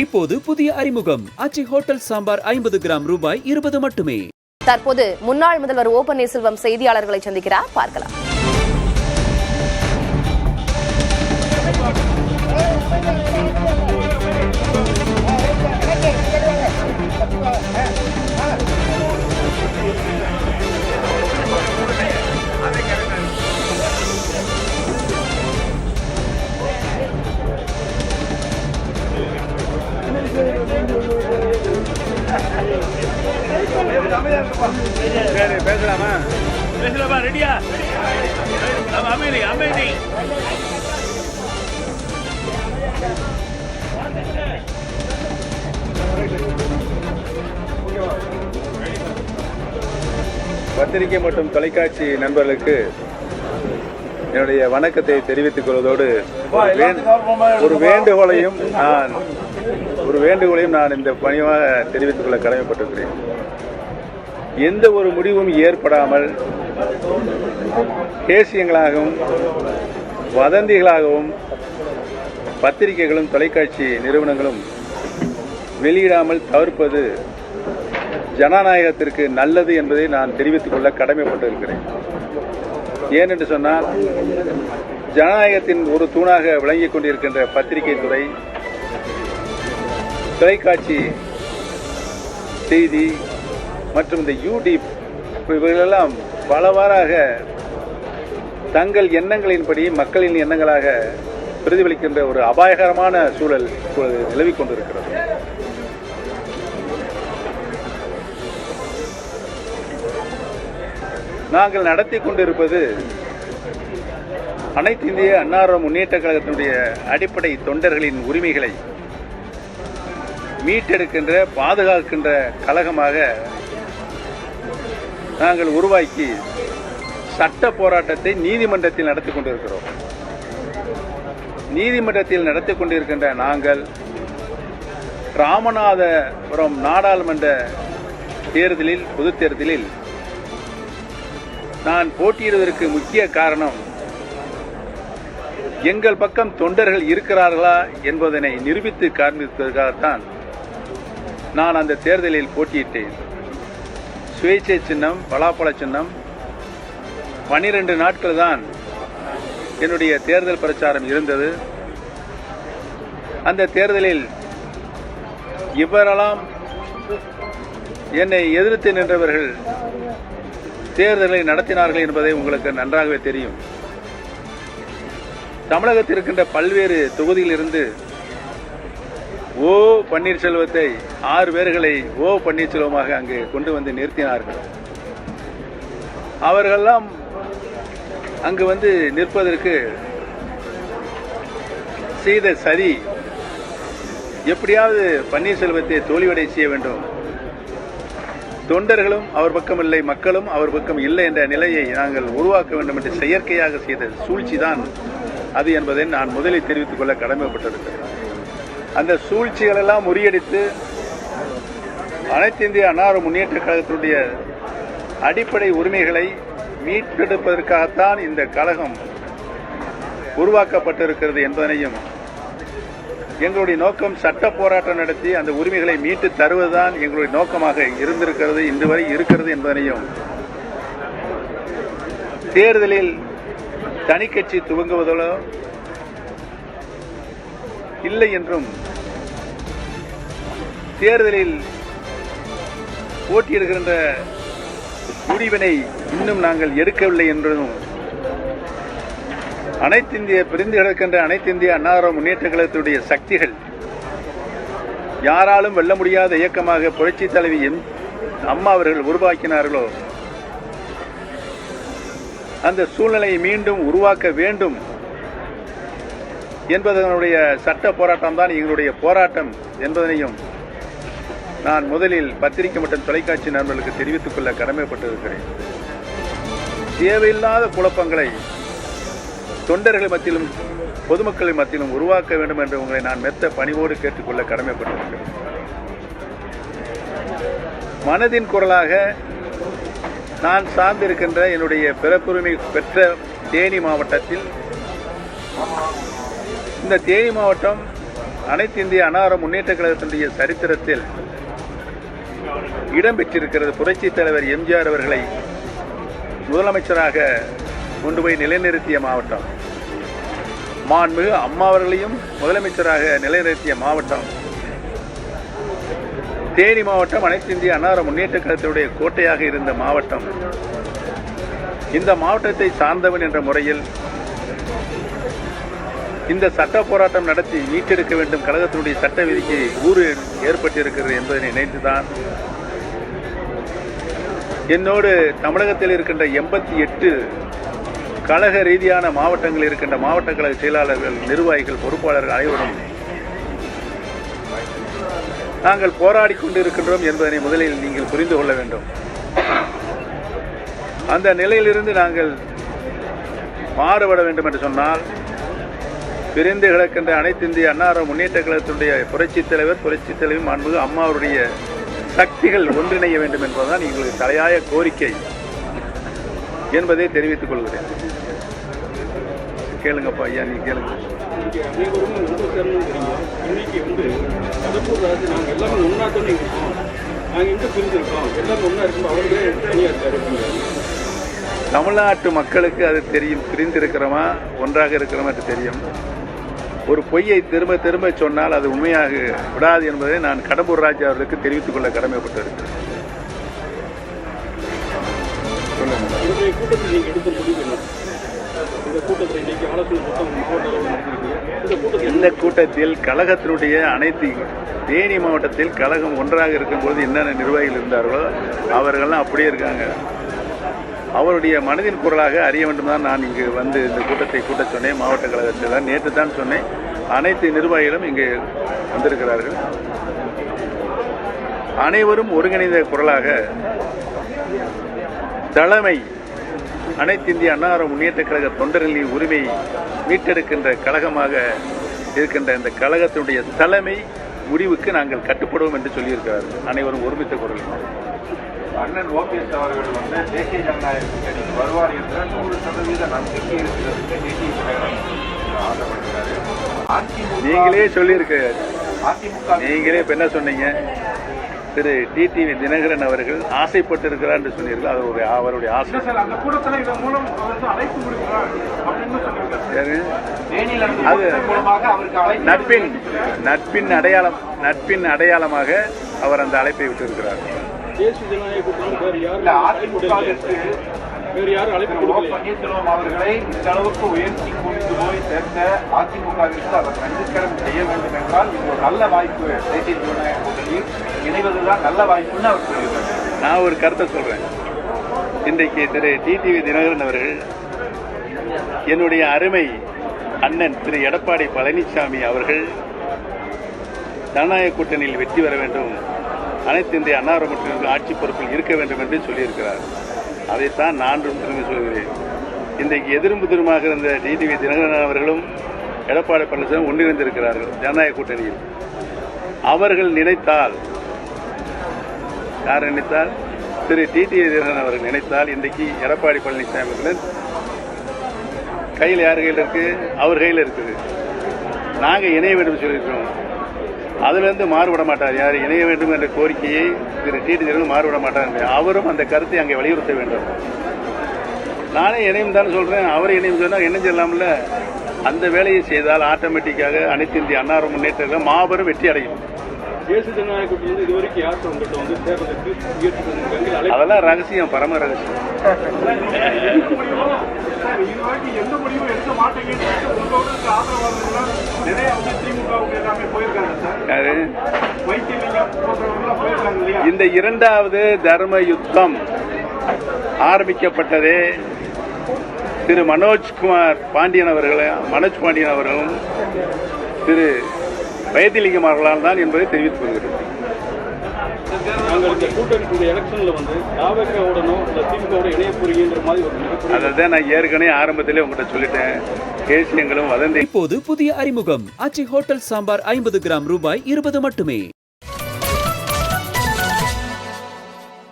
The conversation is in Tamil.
இப்போது புதிய அறிமுகம் அச்சி ஹோட்டல் சாம்பார் 50 கிராம் ரூபாய் 20 மட்டுமே. தற்போது முன்னாள் முதல்வர் ஓ பன்னீர்செல்வம் செய்தியாளர்களை சந்திக்கிறார், பார்க்கலாம். பேசலாமா? ரெடியா? அமைதி அமைதி. பத்திரிகை மற்றும் தொலைக்காட்சி நண்பர்களுக்கு என்னுடைய வணக்கத்தை தெரிவித்துக் கொள்வதோடு ஒரு வேண்டுகோளையும் நான் இந்த பணியாக தெரிவித்துக் கொள்ள கடமைப்பட்டிருக்கிறேன். எந்த ஒரு முடிவும் ஏற்படாமல் தேசியங்களாகவும் வதந்திகளாகவும் பத்திரிகைகளும் தொலைக்காட்சி நிறுவனங்களும் வெளியிடாமல் தவிர்ப்பது ஜனநாயகத்திற்கு நல்லது என்பதை நான் தெரிவித்துக் கொள்ள கடமைப்பட்டிருக்கிறேன். ஏனென்று சொன்னால், ஜனநாயகத்தின் ஒரு தூணாக விளங்கிக் கொண்டிருக்கின்ற பத்திரிகை துறை, தொலைக்காட்சி செய்தி மற்றும் இந்த யூடியூப் இவைகளெல்லாம் பலவாறாக தங்கள் எண்ணங்களின்படி மக்களின் எண்ணங்களாக பிரதிபலிக்கின்ற ஒரு அபாயகரமான சூழல் இப்பொழுது நிலவிக் கொண்டிருக்கிறது. நாங்கள் நடத்தி கொண்டிருப்பது அனைத்து இந்திய அண்ணா முன்னேற்ற கழகத்தினுடைய அடிப்படை தொண்டர்களின் உரிமைகளை மீட்டெடுக்கின்ற பாதுகாக்கின்ற கழகமாக நாங்கள் உருவாக்கி சட்ட போராட்டத்தை நீதிமன்றத்தில் நடத்தி கொண்டிருக்கிறோம். நீதிமன்றத்தில் நடத்தி கொண்டிருக்கின்ற நாங்கள் ராமநாதபுரம் நாடாளுமன்ற தேர்தலில் பொதுத் தேர்தலில் நான் போட்டியிடுவதற்கு முக்கிய காரணம் எங்கள் பக்கம் தொண்டர்கள் இருக்கிறார்களா என்பதனை நிரூபித்து காண்பிப்பதற்காகத்தான் நான் அந்த தேர்தலில் போட்டியிட்டேன். சுயேட்சை சின்னம், பலாப்பழ சின்னம். 12 நாட்கள் தான் என்னுடைய தேர்தல் பிரச்சாரம் இருந்தது. அந்த தேர்தலில் இவரெல்லாம் என்னை எதிர்த்து நின்றவர்கள் தேர்தலை நடத்தினார்கள் என்பதை உங்களுக்கு நன்றாகவே தெரியும். தமிழகத்தில் இருக்கின்ற பல்வேறு தொகுதியிலிருந்து ஓ பன்னீர்செல்வத்தை 6 பேர்களை ஓ பன்னீர்செல்வமாக அங்கு கொண்டு வந்து நிறுத்தினார்கள். அவர்களெல்லாம் அங்கு வந்து நிற்பதற்கு செய்த சதி, எப்படியாவது பன்னீர்செல்வத்தை தோல்வியடை செய்ய வேண்டும், தொண்டர்களும் அவர் பக்கம் இல்லை, மக்களும் அவர் பக்கம் இல்லை என்ற நிலையை நாங்கள் உருவாக்க வேண்டும் என்று செயற்கையாக செய்த சூழ்ச்சி தான் அது என்பதை நான் முதலில் தெரிவித்துக் கொள்ள கடமைப்பட்டிருக்கிறேன். அந்த சூழ்ச்சிகள் எல்லாம் முறியடித்து அனைத்து இந்திய அண்ணா முன்னேற்ற கழகத்தினுடைய அடிப்படை உரிமைகளை மீட்டெடுப்பதற்காகத்தான் இந்த கழகம் உருவாக்கப்பட்டிருக்கிறது என்பதனையும், எங்களுடைய நோக்கம் சட்ட போராட்டம் நடத்தி அந்த உரிமைகளை மீட்டு தருவதுதான் எங்களுடைய நோக்கமாக இருந்திருக்கிறது, இன்று வரை இருக்கிறது என்பதனையும், தேர்தலில் தனி கட்சி துவங்குவதோ இல்லை என்றும், தேர்தலில் போட்டியிடுகின்ற முடிவினை இன்னும் நாங்கள் எடுக்கவில்லை என்றும், அனைத்து இந்திய பிரிந்து கிடக்கின்ற அனைத்து இந்திய அண்ணா முன்னேற்ற கழகத்துடைய சக்திகள் யாராலும் வெல்ல முடியாத இயக்கமாக புரட்சி தலைவி அம்மா அவர்கள் உருவாக்கினார்களோ அந்த சூழ்நிலையை மீண்டும் உருவாக்க வேண்டும் என்பதனுடைய சட்ட போராட்டம் தான் எங்களுடைய போராட்டம் என்பதனையும் நான் முதலில் பத்திரிகை மற்றும் தொலைக்காட்சி நண்பர்களுக்கு தெரிவித்துக் கொள்ள கடமைப்பட்டிருக்கிறேன். தேவையில்லாத குழப்பங்களை தொண்டர்கள் மத்தியிலும் பொதுமக்கள் மத்தியிலும் உருவாக்க வேண்டும் என்று உங்களை நான் மெத்த பணிவோடு கேட்டுக்கொள்ள கடமைப்பட்டிருக்கிறேன். மனதின் குரலாக நான் சார்ந்திருக்கின்ற என்னுடைய பிறப்புரிமை பெற்ற தேனி மாவட்டத்தில், இந்த தேனி மாவட்டம் அனைத்து இந்திய அன்னார முன்னேற்ற கழகத்தினுடைய சரித்திரத்தில் இடம்பெற்றிருக்கிறது. புரட்சித் தலைவர் எம்ஜிஆர் அவர்களை முதலமைச்சராக கொண்டு போய் நிலைநிறுத்திய மாவட்டம், மாண்புமிகு அம்மா அவர்களையும் முதலமைச்சராக நிலைநிறுத்திய மாவட்டம் தேனி மாவட்டம். அனைத்து இந்திய அன்னார முன்னேற்ற கழகத்தினுடைய கோட்டையாக இருந்த மாவட்டம். இந்த மாவட்டத்தை சார்ந்தவன் என்ற முறையில் இந்த சட்ட போராட்டம் நடத்தி மீட்டெடுக்க வேண்டும், கழகத்தினுடைய சட்ட விதிக்கு ஊறு ஏற்பட்டிருக்கிறது என்பதை நினைத்துதான் என்னோடு தமிழகத்தில் இருக்கின்ற 88 கழக ரீதியான மாவட்டங்களில் இருக்கின்ற மாவட்ட கழக செயலாளர்கள், நிர்வாகிகள், பொறுப்பாளர்கள் அனைவரும் நாங்கள் போராடி கொண்டிருக்கின்றோம் என்பதனை முதலில் நீங்கள் புரிந்து கொள்ள வேண்டும். அந்த நிலையிலிருந்து நாங்கள் மாறுபட வேண்டும் என்று சொன்னால் பிரிந்து கிடக்கின்ற அனைத்து இந்திய அன்னார முன்னேற்ற கழகத்தினுடைய புரட்சித் தலைவி மாண்புமிகு அம்மா அவருடைய சக்திகள் ஒன்றிணைய வேண்டும் என்பதுதான் எங்களுக்கு தலையாய கோரிக்கை என்பதை தெரிவித்துக் கொள்கிறேன். கேளுங்கப்பா ஐயா, நீ கேளுங்க. தமிழ்நாட்டு மக்களுக்கு அது தெரியும், பிரிந்திருக்கிறோமா ஒன்றாக இருக்கிறோமா அது தெரியும். ஒரு பொய்யை திரும்ப திரும்ப சொன்னால் அது உண்மையாக விடாது என்பதை நான் கடம்பூர் ராஜா அவர்களுக்கு தெரிவித்துக் கொள்ள கடமைப்பட்டிருக்கிறேன். இந்த கூட்டத்தில் கழகத்தினுடைய அனைத்து தேனி மாவட்டத்தில் கழகம் ஒன்றாக இருக்கும்போது என்னென்ன நிர்வாகிகள் இருந்தார்களோ அவர்கள்லாம் அப்படியே இருக்காங்க. அவருடைய மனதின் குரலாக அறிய வேண்டும் தான் நான் இங்கு வந்து இந்த கூட்டத்தை கூட்ட சொன்னேன். மாவட்ட கழகத்தில் தான் நேற்று தான் சொன்னேன். அனைத்து நிர்வாகிகளும் இங்கே வந்திருக்கிறார்கள். அனைவரும் ஒருங்கிணைந்த குரலாக தலைமை அனைத்து இந்திய அன்னார முன்னேற்ற கழக தொண்டர்களின் உரிமையை மீட்டெடுக்கின்ற கழகமாக இருக்கின்ற இந்த கழகத்தினுடைய தலைமை முடிவுக்கு நாங்கள் கட்டுப்படுவோம் என்று சொல்லியிருக்கிறார்கள். அனைவரும் ஒருமித்த குரல். அண்ணன் ஓபிஎஸ் அவர்கள் வந்து தேசிய ஜனநாயக கூட்டணிக்கு வருவார் என்ற 100% நம்பிக்கை இருக்கிறது. நீங்களே சொல்லியிருக்கிறார். நீங்களே இப்ப என்ன சொன்னீங்க? திரு டிடிவி தினகரன் அவர்கள் ஆசைப்பட்டிருக்கிறார் என்று சொன்னீர்கள். அது ஒரு அவருடைய ஆசை. அந்த கூட்டத்தில் இதன் மூலம் அழைப்பு கொடுக்கிறார் அப்படின்னு நட்பின் அடையாளமாக அவர் அந்த அழைப்பை விட்டிருக்கிறார். தேசிய ஜனநாயக பன்னீர்செல்வம் அவர்களை இந்த அளவுக்கு உயர்த்தி கொண்டு போய் சேர்ந்த அதிமுகவிற்கு அவர் நன்றிக்கடன் செய்ய வேண்டும் என்றால் இது ஒரு நல்ல வாய்ப்பு. தேசிய ஜனநாயக கூட்டணியில் இணைவதுதான் நல்ல வாய்ப்புன்னு அவர் சொல்லியிருக்காங்க. நான் ஒரு கருத்தை சொல்றேன். இன்றைக்கு திரு டிடிவி தினகரன் அவர்கள் என்னுடைய அருமை அண்ணன் திரு எடப்பாடி பழனிசாமி அவர்கள் ஜனநாயக கூட்டணியில் வெற்றி பெற வேண்டும், அனைத்து இந்திய அன்னார முன்னேற்ற ஆட்சி பொறுப்பில் இருக்க வேண்டும் என்று சொல்லியிருக்கிறார். அதைத்தான் நான்கும் திரும்பி சொல்கிறேன். இன்றைக்கு எதிர்முதிருமாக இருந்த டிடிவி தினகரன் அவர்களும் எடப்பாடி பழனிசாமி ஒன்றிணைந்திருக்கிறார்கள் ஜனநாயக கூட்டணியில். அவர்கள் நினைத்தால், யார் நினைத்தால்? திரு டிடிவி தினகரன் அவர்கள் நினைத்தால் இன்றைக்கு எடப்பாடி பழனிசாமி அவர்கள் கையில் யார் கையில் இருக்கு? அவர் கையில் இருக்குது. நாங்கள் இணைய வேண்டும் சொல்லியிருக்கிறோம். அதிலிருந்து மாறுபட மாட்டார். யார் இணைய வேண்டும் என்ற கோரிக்கையை திரு டிடிவி மாறுபட மாட்டார். அவரும் அந்த கருத்தை அங்கே வலியுறுத்த வேண்டும். நானே இணையும் தான் சொல்றேன். அவர் இணையும் சொன்னால் என்ன செய்யலாம்ல? அந்த வேலையை செய்தால் ஆட்டோமேட்டிக்காக அனைத்து இந்திய அன்னார முன்னேற்ற மாபெரும் வெற்றி அடையும். அதெல்லாம் ரகசியம், பரம ரகசியம். இந்த இரண்டாவது தர்ம யுத்தம் ஆரம்பிக்கப்பட்டதே திரு மனோஜ் பாண்டியன் அவர்களும் திரு வைத்திலிங்கம் அவர்களால் தான் என்பதை தெரிவித்துக் கொள்கிறேன். அதான் நான் ஏற்கனவே ஆரம்பத்திலே உங்கள்கிட்ட சொல்லிட்டேன். கேசியங்களும் வதந்தி. இப்போது புதிய அறிமுகம் ஆச்சி ஹோட்டல் சாம்பார் 50 கிராம் ரூபாய் 20 மட்டுமே.